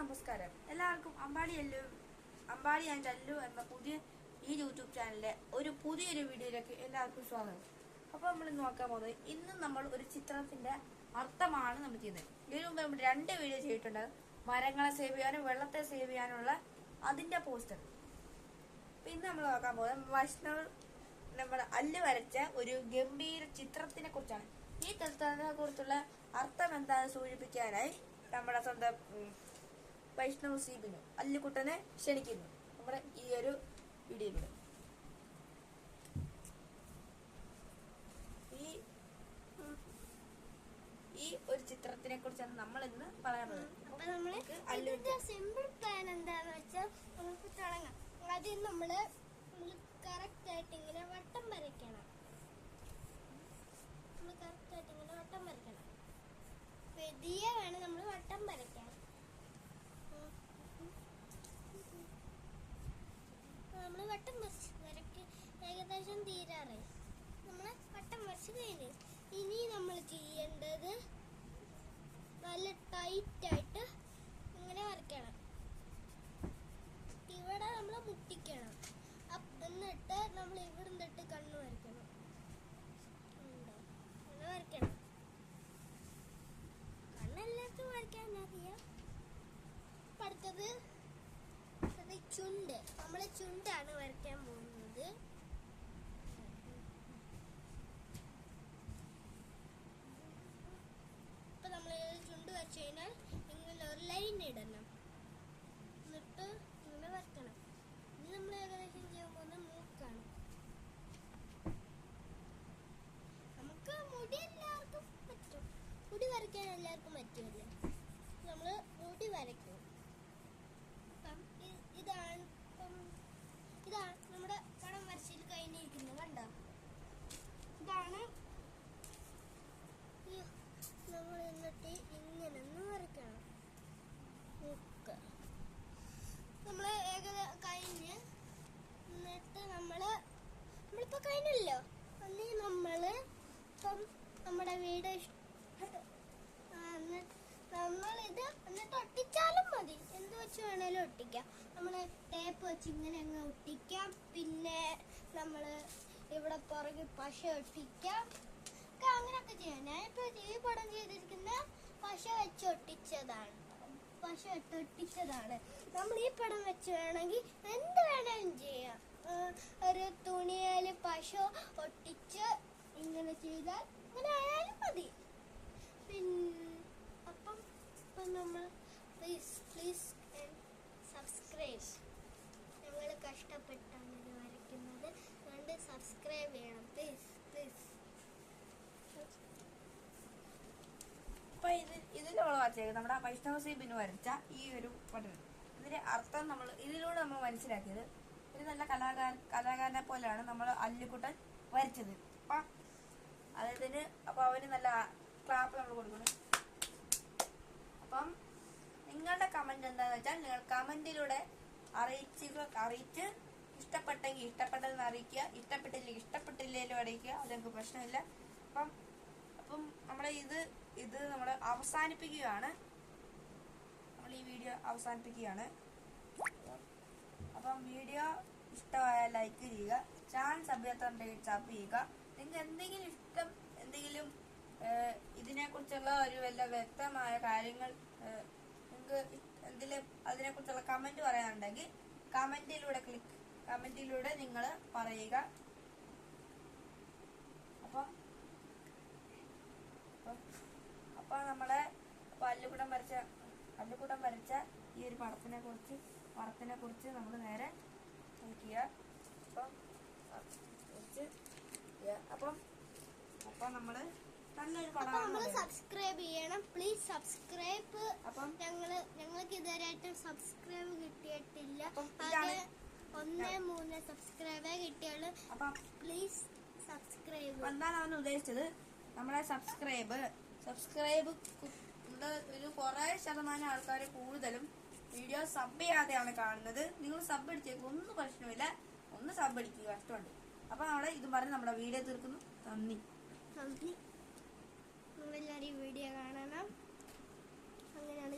നമസ്കാരം. എല്ലാവർക്കും അമ്പാടി ആൻഡ് അല്ലു എന്ന പുതിയ ഈ യൂട്യൂബ് ചാനലിലെ പുതിയൊരു വീഡിയോയിലേക്ക് എല്ലാവർക്കും സ്വാഗതം. അപ്പോൾ നമ്മൾ നോക്കാൻ പോകുന്നത് ഇന്ന് നമ്മൾ ഒരു ചിത്രത്തിന്റെ അർത്ഥമാണ് നമ്മൾ ചെയ്യുന്നത്. ഇതിനു മുമ്പ് നമ്മൾ 2 വീഡിയോ ചെയ്തിട്ടുണ്ട്. മരങ്ങളെ സേവ് ചെയ്യാനും വെള്ളത്തെ സേവ് ചെയ്യാനുള്ള അതിന്റെ പോസ്റ്റർ. ഇന്ന് നമ്മൾ നോക്കാൻ പോകുന്നത് വൈഷ്ണവ് നമ്മുടെ അല്ലു വരച്ച ഒരു ഗംഭീര ചിത്രത്തിനെ കുറിച്ചാണ്. ഈ ചിത്രത്തിനെ കുറിച്ചുള്ള അർത്ഥം എന്താണെന്ന് സൂചിപ്പിക്കാനായി നമ്മുടെ സ്വന്തം വൈഷ്ണവ് സീബിനു അല്ലുകുട്ടനെ ക്ഷണിക്കുന്നു നമ്മുടെ ഈ ഒരു വീഡിയോയിലൂടെ. ഈ ഒരു ചിത്രത്തിനെ കുറിച്ചാണ് നമ്മൾ ഇന്ന് പറയാൻ പോകുന്നത്. സിമ്പിൾ പ്ലാൻ എന്താന്ന് വെച്ചാൽ നമുക്ക് തുടങ്ങാം. ആദ്യം നമ്മള് കറക്റ്റ് ആയിട്ട് ഇങ്ങനെ വട്ടം വരയ്ക്കണം. പെതിയെ വേണം നമ്മൾ വട്ടം വരയ്ക്കാൻ. നമ്മള് വട്ടം വരയ്ക്ക് ഏകദേശം തീരാറായി. നമ്മള് വട്ടം വരച്ച് കഴിഞ്ഞു. ഇനി നമ്മൾ ചെയ്യേണ്ടത് നല്ല ടൈറ്റ് ആയിട്ട് ഇങ്ങനെ വരയ്ക്കണം. ഇവിടെ നമ്മൾ മുട്ടിക്കണം. എന്നിട്ട് നമ്മൾ ഇവിടെ നിന്നിട്ട് കണ്ണ് വരയ്ക്കണം. അങ്ങനെ വരയ്ക്കണം. കണ്ണെല്ലാത്തും വരയ്ക്കാൻ അറിയാം. അടുത്തത് ചുണ്ട്. നമ്മള് ചുണ്ടാണ് വരയ്ക്കാൻ പോകുന്നത്. ഇപ്പൊ നമ്മള് ചുണ്ട് വരച്ചു കഴിഞ്ഞാൽ ഇങ്ങനെ ഒരു ലൈൻ ഇടണം. എന്നിട്ട് ഇങ്ങനെ വരയ്ക്കണം. ഇനി നമ്മൾ ഏകദേശം ചെയ്യാൻ പോകുന്ന മൂക്കാണ്. നമുക്ക് മുടി എല്ലാവർക്കും പറ്റും. മുടി വരയ്ക്കാൻ എല്ലാവർക്കും പറ്റുമല്ലേ. നമ്മള് മുടി വരയ്ക്കും. ഇതാണ് നമ്മുടെ പടം വരച്ചിൽ കഴിഞ്ഞിരിക്കുന്നത്. കണ്ടോ? ഇതാണ് നമ്മൾ എന്നിട്ട് ഇങ്ങനെ ഒന്ന് വരയ്ക്കണം. മൂക്ക് നമ്മള് കഴിഞ്ഞ് എന്നിട്ട് നമ്മളിപ്പോ കഴിഞ്ഞല്ലോ. അന്നേ നമ്മള് ഇപ്പം നമ്മുടെ വീട് നമ്മളിത് എന്നിട്ട് ഒട്ടിച്ചാലും മതി. എന്ത് വെച്ച് വേണേലും ഒട്ടിക്കാം. നമ്മള് ടേപ്പ് വെച്ച് ഇങ്ങനെ അങ്ങ് ഒട്ടിക്കാം. പിന്നെ നമ്മള് ഇവിടെ പുറകെ പശ ഒട്ടിക്കാം. അങ്ങനെയൊക്കെ ചെയ്യാം. ഞാനിപ്പോ ഈ പടം ചെയ്തിരിക്കുന്ന പശ വെച്ച് ഒട്ടിച്ചതാണ്. നമ്മൾ ഈ പടം വെച്ച് വേണമെങ്കിൽ എന്ത് വേണേലും ചെയ്യാം. ഒരു തുണിയില് പശ ഒട്ടിച്ച് ഇങ്ങനെ ചെയ്താൽ അങ്ങനെ ആയാലും മതി. അപ്പം നമ്മൾ പ്ലീസ് സബ്സ്ക്രൈബ്. ഞങ്ങൾ കഷ്ടപ്പെട്ടാണ് ഇത് വരയ്ക്കുന്നത്. അതുകൊണ്ട് സബ്സ്ക്രൈബ് ചെയ്യണം പ്ലീസ്. അപ്പൊ ഇതിൽ നമ്മൾ വരച്ചേക്കുന്നത് നമ്മുടെ വൈഷ്ണവ് സീബിന് വരച്ച ഈ ഒരു പടം. ഇതിന്റെ അർത്ഥം ഇതിലൂടെ നമ്മൾ മനസ്സിലാക്കിയത് ഒരു നല്ല കലാകാരനെ പോലെയാണ് നമ്മൾ അല്ലുകുട്ടൻ വരച്ചത്. അപ്പൊ അവന് നല്ല ക്ലാപ്പ് നമ്മൾ കൊടുക്കണം. അപ്പം നിങ്ങളുടെ കമന്റ് എന്താന്ന് വെച്ചാൽ നിങ്ങൾ കമന്റിലൂടെ അറിയിച്ച് ഇഷ്ടപ്പെട്ടെങ്കിൽ ഇഷ്ടപ്പെട്ടതെന്ന് അറിയിക്കുക, ഇഷ്ടപ്പെട്ടില്ലേലും അറിയിക്കുക. അതെനിക്ക് പ്രശ്നമില്ല. അപ്പം നമ്മളെ ഇത് നമ്മൾ അവസാനിപ്പിക്കുകയാണ്. നമ്മൾ ഈ വീഡിയോ അവസാനിപ്പിക്കുകയാണ്. അപ്പം വീഡിയോ ഇഷ്ടമായ ലൈക്ക് ചെയ്യുക. ചാനൽ സബ് ചെയ്യുക. നിങ്ങൾക്ക് എന്തെങ്കിലും ഇതിനെ കുറിച്ചുള്ള ഒരു വല്ല വ്യക്തമായ കാര്യങ്ങൾ നിങ്ങൾക്ക് അതിനെ കുറിച്ചുള്ള കമന്റ് പറയാനുണ്ടെങ്കിൽ കമന്റിലൂടെ നിങ്ങൾ പറയുക. അപ്പൊ നമ്മളെ അല്ലുകുട്ടൻ വരച്ച ഈ ഒരു പടത്തിനെ കുറിച്ച് നമ്മൾ നേരെ നോക്കുക. അപ്പം നമ്മള് നല്ലൊരു പടം. സബ്സ്ക്രൈബ് ചെയ്യണം പ്ലീസ്. സബ്സ്ക്രൈബ്. അപ്പം ഞങ്ങൾക്ക് ഇതുവരെയായിട്ടും സബ്സ്ക്രൈബ് കിട്ടിയിട്ടില്ല. 1-3 സബ്സ്ക്രൈബേ കിട്ടിയുള്ളൂ. അപ്പം പ്ലീസ് സബ്സ്ക്രൈബ്. എന്താണ് അവൻ ഉദ്ദേശിച്ചത്? നമ്മളെ സബ്സ്ക്രൈബ് ഒരു കുറെ ശതമാനം ആൾക്കാർ കൂടുതലും വീഡിയോ സബ് ചെയ്യാതെയാണ് കാണുന്നത്. നിങ്ങൾ സബ് അടിച്ചേക്കും, ഒന്നും പ്രശ്നമില്ല. ഒന്ന് സബ് അടിക്കുക, കഷ്ടമുണ്ട്. അപ്പൊ നമ്മളെ ഇത് പറഞ്ഞ് നമ്മുടെ വീഡിയോ തീർക്കുന്നു. നന്ദി. നിങ്ങളെല്ലാവരും വീഡിയോ കാണണം. അങ്ങനെയാണ്